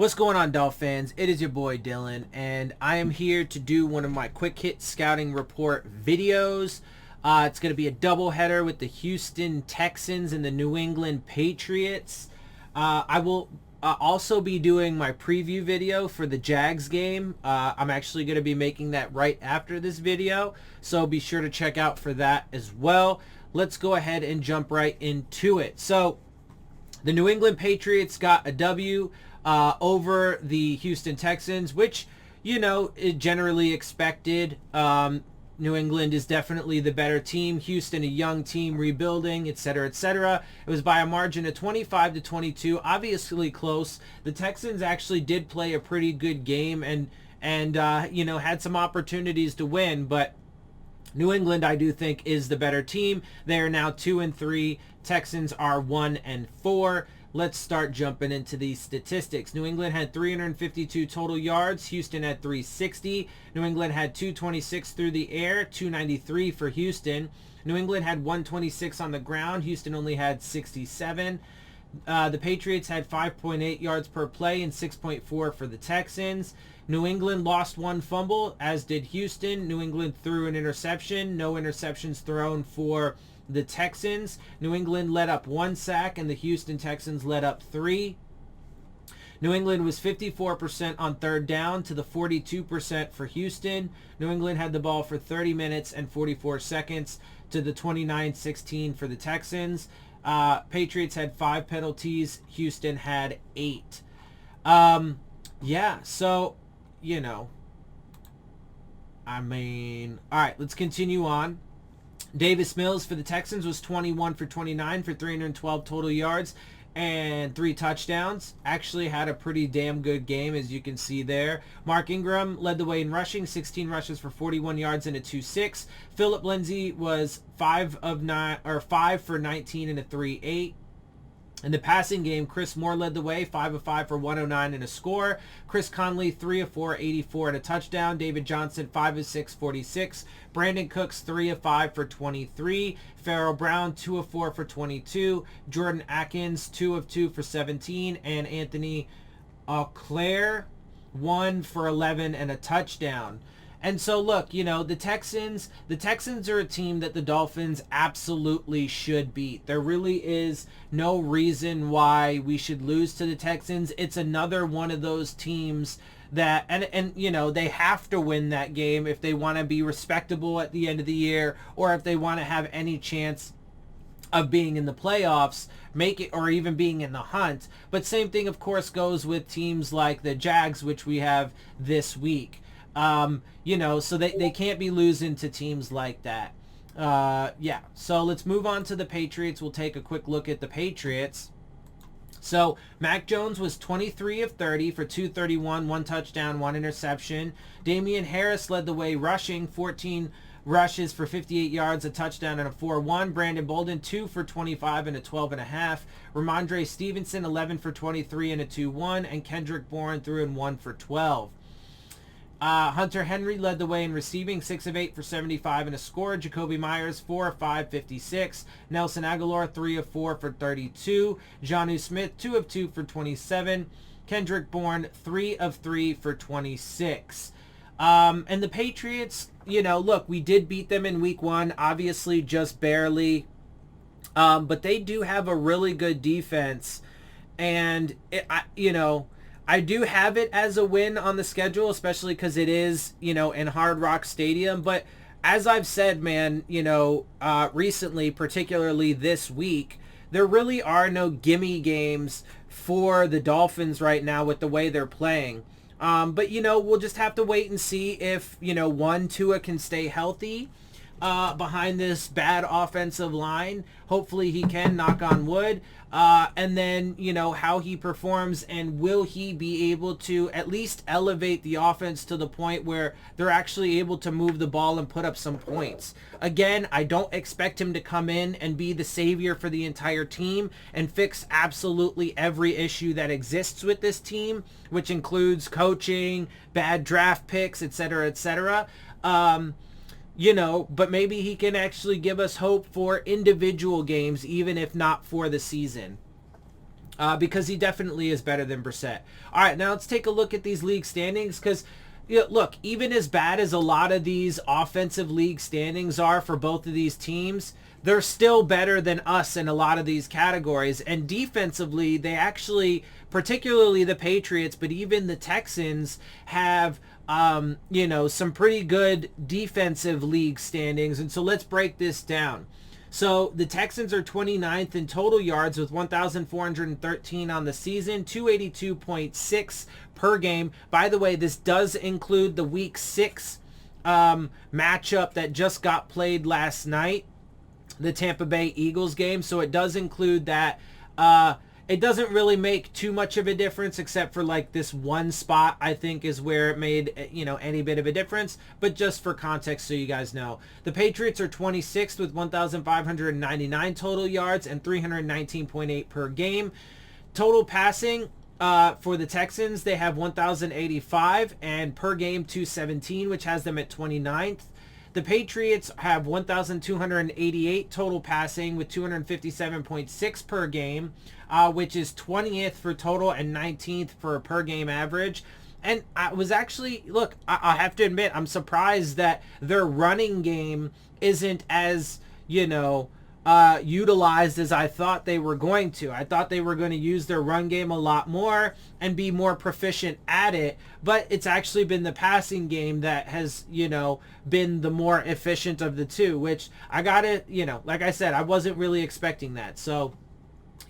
What's going on, Dolphins? It is your boy Dillon, and I am here to do one of my quick hit scouting report videos. It's going to be a doubleheader with the Houston Texans and the New England Patriots. I will also be doing my preview video for the Jags game. I'm actually going to be making that right after this video, so be sure to check out for that as well. Let's go ahead and jump right into it. So, the New England Patriots got a W over the Houston Texans, which, you know, is generally expected. New England is definitely the better team. Houston, a young team rebuilding, etc., etc. It was by a margin of 25-22, obviously close. The Texans actually did play a pretty good game and you know, had some opportunities to win, but New England, I do think, is the better team. They are now 2-3. Texans are 1-4. Let's start jumping into these statistics. New England had 352 total yards. Houston had 360. New England had 226 through the air, 293 for Houston. New England had 126 on the ground. Houston only had 67. The Patriots had 5.8 yards per play and 6.4 for the Texans. New England lost one fumble, as did Houston. New England threw an interception. No interceptions thrown for the Texans. New England let up one sack, and the Houston Texans let up 3. New England was 54% on third down to the 42% for Houston. New England had the ball for 30 minutes and 44 seconds to the 29-16 for the Texans. Patriots had 5 penalties. Houston had 8. Yeah, so, you know, I mean, all right, let's continue on. Davis Mills for the Texans was 21 for 29 for 312 total yards and 3 touchdowns. Actually had a pretty damn good game, as you can see there. Mark Ingram led the way in rushing, 16 rushes for 41 yards and a 2.6. Phillip Lindsay was 5 for 19 and a 3.8. In the passing game, Chris Moore led the way, 5 of 5 for 109 and a score. Chris Conley, 3 of 4, 84 and a touchdown. David Johnson, 5 of 6, 46. Brandon Cooks, 3 of 5 for 23. Farrell Brown, 2 of 4 for 22. Jordan Atkins, 2 of 2 for 17. And Anthony Claire, 1 for 11 and a touchdown. And so, look, you know, the Texans are a team that the Dolphins absolutely should beat. There really is no reason why we should lose to the Texans. It's another one of those teams that, and you know, they have to win that game if they want to be respectable at the end of the year, or if they want to have any chance of being in the playoffs, make it, or even being in the hunt. But same thing, of course, goes with teams like the Jags, which we have this week. You know, so they can't be losing to teams like that. Yeah, so let's move on to the Patriots. We'll take a quick look at the Patriots. So Mac Jones was 23 of 30 for 231, 1 touchdown, 1 interception. Damian Harris led the way rushing, 14 rushes for 58 yards, a touchdown, and a 4-1. Brandon Bolden, 2 for 25 and a 12.5. Ramondre Stevenson, 11 for 23 and a 2-1. And Kendrick Bourne threw in 1 for 12. Hunter Henry led the way in receiving, 6 of 8 for 75 and a score. Jacoby Myers, 4 of 5, 56. Nelson Aguilar, 3 of 4 for 32. Jonnu Smith, 2 of 2 for 27. Kendrick Bourne, 3 of 3 for 26. And the Patriots, you know, look, we did beat them in week 1, obviously just barely. But they do have a really good defense. And, you know, I do have it as a win on the schedule, especially because it is, you know, in Hard Rock Stadium. But as I've said, man, you know, recently, particularly this week, there really are no gimme games for the Dolphins right now with the way they're playing. But, you know, we'll just have to wait and see if, you know, Tua can stay healthy behind this bad offensive line. Hopefully he can, knock on wood. And then, you know, how he performs, and will he be able to at least elevate the offense to the point where they're actually able to move the ball and put up some points. Again, I don't expect him to come in and be the savior for the entire team and fix absolutely every issue that exists with this team, which includes coaching, bad draft picks, etc., etc. You know, but maybe he can actually give us hope for individual games, even if not for the season. because he definitely is better than Brissett. All right, now let's take a look at these league standings because, look, even as bad as a lot of these offensive league standings are for both of these teams, they're still better than us in a lot of these categories. And defensively, they actually, particularly the Patriots, but even the Texans have, some pretty good defensive league standings. And so let's break this down. So the Texans are 29th in total yards with 1,413 on the season, 282.6 per game. By the way, this does include the Week 6 matchup that just got played last night, the Tampa Bay Eagles game. So it does include that. It doesn't really make too much of a difference except for like this one spot, I think, is where it made, any bit of a difference. But just for context, so you guys know, the Patriots are 26th with 1,599 total yards and 319.8 per game. Total passing for the Texans, they have 1,085 and per game 217, which has them at 29th. The Patriots have 1,288 total passing with 257.6 per game, which is 20th for total and 19th for a per game average. And I was actually, look, I have to admit, I'm surprised that their running game isn't as, utilized as I thought they were going to. I thought they were going to use their run game a lot more and be more proficient at it, but it's actually been the passing game that has, been the more efficient of the two, which I gotta, like I said, I wasn't really expecting that. So,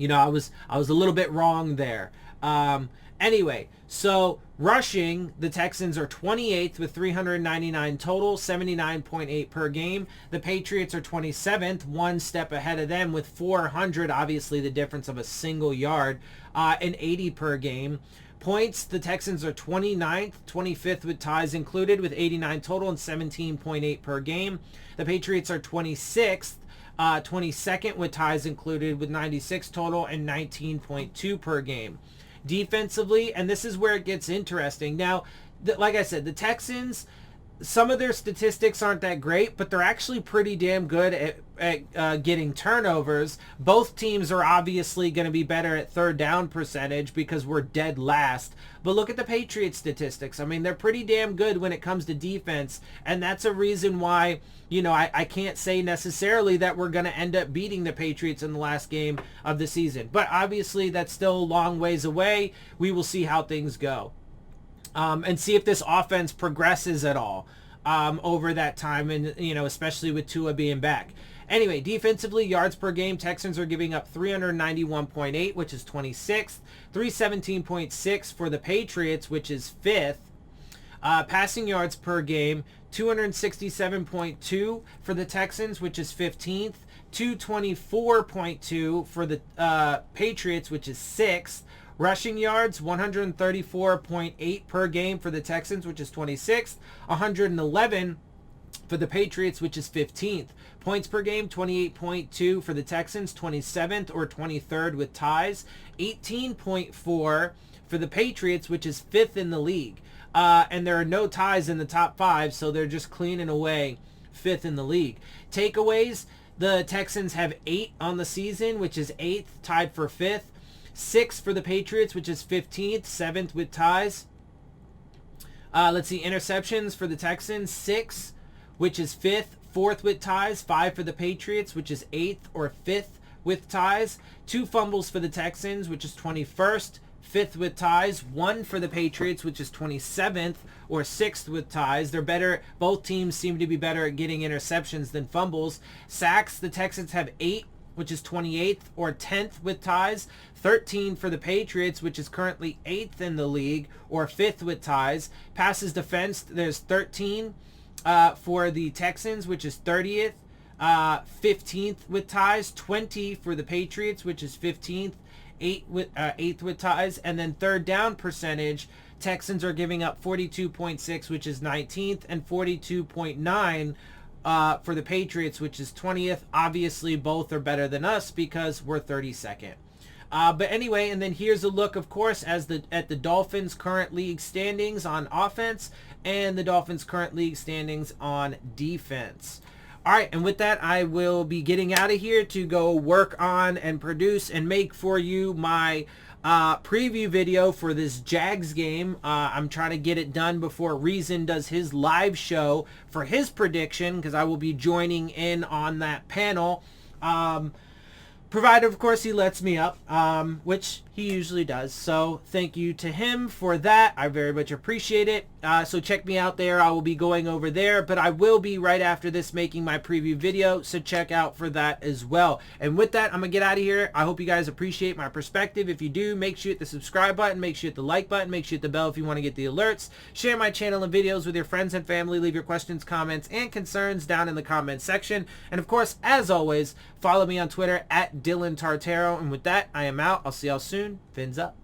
I was a little bit wrong there. Anyway, so rushing, the Texans are 28th with 399 total, 79.8 per game. The Patriots are 27th, one step ahead of them with 400, obviously the difference of a single yard, and 80 per game. Points, the Texans are 29th, 25th with ties included with 89 total and 17.8 per game. The Patriots are 26th, 22nd with ties included with 96 total and 19.2 per game. Defensively, and this is where it gets interesting. Now, like I said, the Texans, some of their statistics aren't that great, but they're actually pretty damn good at getting turnovers. Both teams are obviously going to be better at third down percentage because we're dead last. But look at the Patriots statistics. I mean, they're pretty damn good when it comes to defense, and that's a reason why, I can't say necessarily that we're going to end up beating the Patriots in the last game of the season. But obviously, that's still a long ways away. We will see how things go. And see if this offense progresses at all over that time, and especially with Tua being back. Anyway, defensively, yards per game, Texans are giving up 391.8, which is 26th, 317.6 for the Patriots, which is 5th. Passing yards per game, 267.2 for the Texans, which is 15th, 224.2 for the Patriots, which is 6th. Rushing yards, 134.8 per game for the Texans, which is 26th. 111 for the Patriots, which is 15th. Points per game, 28.2 for the Texans, 27th or 23rd with ties. 18.4 for the Patriots, which is 5th in the league. And there are no ties in the top 5, so they're just cleaning away 5th in the league. Takeaways, the Texans have 8 on the season, which is 8th, tied for 5th. 6 for the Patriots, which is 15th, 7th with ties. Let's see, interceptions for the Texans, 6, which is 5th, 4th with ties. 5 for the Patriots, which is 8th or 5th with ties. 2 fumbles for the Texans, which is 21st, 5th with ties. 1 for the Patriots, which is 27th or 6th with ties. They're better. Both teams seem to be better at getting interceptions than fumbles. Sacks, the Texans have 8, which is 28th or 10th with ties. 13 for the Patriots, which is currently 8th in the league or 5th with ties. Passes defensed, there's 13 for the Texans, which is 30th, 15th with ties. 20 for the Patriots, which is 15th, 8th with ties. And then third down percentage, Texans are giving up 42.6, which is 19th, and 42.9 for the Patriots, which is 20th. Obviously, both are better than us because we're 32nd. But anyway, and then here's a look, of course, at the Dolphins' current league standings on offense and the Dolphins' current league standings on defense. All right, and with that, I will be getting out of here to go work on and produce and make for you my preview video for this Jags game. I'm trying to get it done before Reason does his live show for his prediction, because I will be joining in on that panel. Provided, of course, he lets me up, which he usually does. So thank you to him for that. I very much appreciate it. So check me out there. I will be going over there, but I will be right after this making my preview video. So check out for that as well. And with that, I'm going to get out of here. I hope you guys appreciate my perspective. If you do, make sure you hit the subscribe button. Make sure you hit the like button. Make sure you hit the bell if you want to get the alerts. Share my channel and videos with your friends and family. Leave your questions, comments, and concerns down in the comment section. And of course, as always, follow me on Twitter at DillonTartaro. And with that, I am out. I'll see y'all soon. Fins up.